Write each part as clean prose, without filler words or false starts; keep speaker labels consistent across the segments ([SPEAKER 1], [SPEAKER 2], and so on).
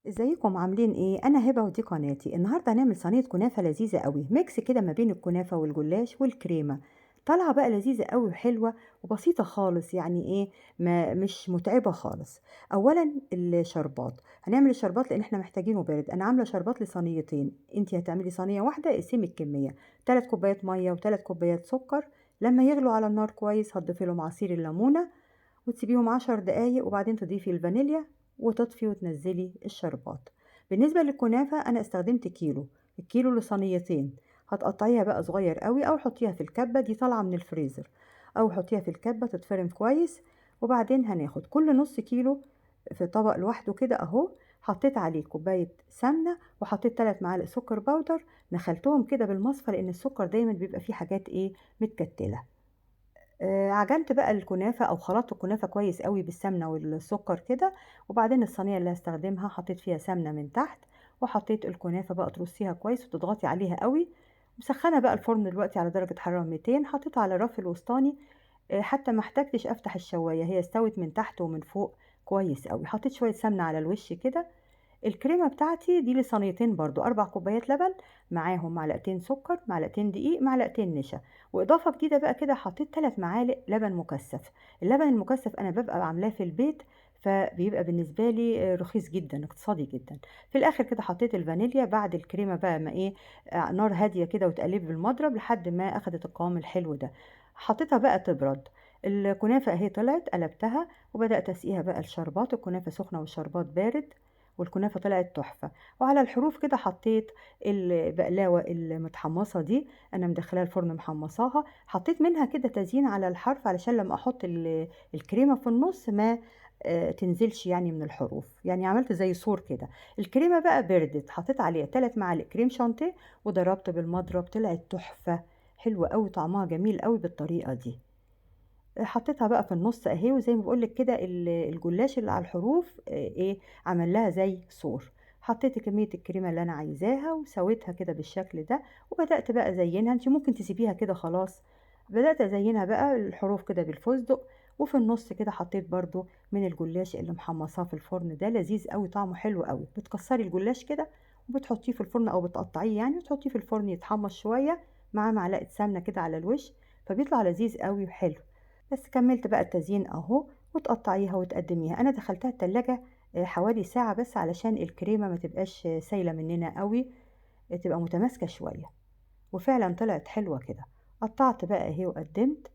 [SPEAKER 1] ازيكم عاملين ايه؟ انا هبه ودي قناتي. النهارده هنعمل صينيه كنافه لذيذه قوي، ميكس كده ما بين الكنافه والجلاش والكريمه. طالعه بقى لذيذه قوي وحلوه وبسيطه خالص، يعني ايه، ما مش متعبه خالص. اولا الشربات، هنعمل الشربات لان احنا محتاجينه بارد. انا عامله شربات لصينيتين، انتي هتعملي صينيه واحده، اقسمي الكميه 3 كوبايات ميه و3 كوبايات سكر. لما يغلوا على النار كويس هتضيفي لهم عصير الليمونه وتسيبيهم 10 دقايق، وبعدين تضيفي الفانيليا وتطفي وتنزلي الشربات. بالنسبة للكنافة أنا استخدمت كيلو، الكيلو لصينيتين. هتقطعيها بقى صغير قوي أو حطيها في الكبة، دي طالعة من الفريزر، أو حطيها في الكبة تتفرم كويس. وبعدين هناخد كل نص كيلو في طبق لوحده كده أهو. حطيت عليه كوباية سمنة وحطيت 3 معالق سكر باودر، نخلتهم كده بالمصفى لأن السكر دايما بيبقى فيه حاجات ايه، متكتلة. عجنت بقى الكنافة أو خلطت الكنافة كويس أوي بالسمنة والسكر كده. وبعدين الصينية اللي هاستخدمها حطيت فيها سمنة من تحت، وحطيت الكنافة بقى ترصيها كويس وتضغطي عليها أوي. مسخنة بقى الفرن دلوقتي على درجة حرارة 200، حطيته على الرف الوسطاني. حتى ما احتجتش أفتح الشواية، هي استوت من تحت ومن فوق كويس أوي. حطيت شوية سمنة على الوش كده. الكريمة بتاعتي دي لصينيتين برضو، 4 كوبايات لبن، معاهم معلقتين سكر، معلقتين دقيق، معلقتين نشا. وإضافة جديدة بقى كده حطيت 3 معالق لبن مكثف. اللبن المكثف أنا ببقى عاملاه في البيت، فبيبقى بالنسبة لي رخيص جدا، اقتصادي جدا. في الآخر كده حطيت الفانيليا بعد الكريمة بقى، ما إيه، نار هادية كده وتقلبي بالمضرب لحد ما أخدت القوام الحلو ده. حطيتها بقى تبرد. الكنافة اهي طلعت، قلبتها وبدأت أسقيها بقى الشربات. الكنافة سخنة والشربات بارد، والكنافة طلعت تحفة. وعلى الحروف كده حطيت البقلاوة المتحمصة دي، أنا مدخلاها الفرن محمصاها. حطيت منها كده تزيين على الحرف علشان لما أحط الكريمة في النص ما تنزلش يعني من الحروف، يعني عملت زي سور كده. الكريمة بقى بردت، حطيت عليها 3 معالق كريم شانتيه وضربت بالمضرب، طلعت تحفة حلوة قوي، طعمها جميل قوي بالطريقة دي. حطيتها بقى في النص اهي، وزي ما بقول لك كده الجلاش اللي على الحروف ايه، عمل لها زي سور. حطيت كمية الكريمة اللي انا عايزاها وسويتها كده بالشكل ده. وبدأت بقى ازينها، انت ممكن تسيبيها كده خلاص. بدأت ازينها بقى الحروف كده بالفستق. وفي النص كده حطيت برضو من الجلاش اللي محمصاه في الفرن ده، لذيذ قوي طعمه حلو قوي. بتكسري الجلاش كده وبتحطيه في الفرن او بتقطعيه يعني، وتحطيه في الفرن يتحمص شوية مع معلقة سمنة كده على الوش، فبيطلع لذيذ قوي وحلو. بس كملت بقى التزيين اهو، وتقطعيها وتقدميها. انا دخلتها التلاجة حوالي ساعة بس علشان الكريمة ما تبقاش سايلة مننا قوي، تبقى متماسكة شوية. وفعلا طلعت حلوة كده. قطعت بقى اهي وقدمت.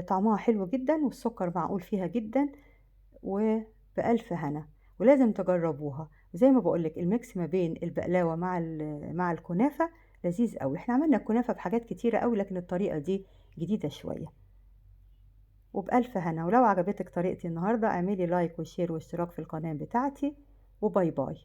[SPEAKER 1] طعمها حلو جدا والسكر معقول فيها جدا، وبألف هنا. ولازم تجربوها. زي ما بقولك الميكس ما بين البقلاوة مع مع الكنافة لذيذ قوي. احنا عملنا الكنافة بحاجات كتيرة قوي، لكن الطريقة دي جديدة شوية. وبألف هنا. ولو عجبتك طريقتي النهاردة اعملي لايك وشير واشتراك في القناة بتاعتي، وباي باي.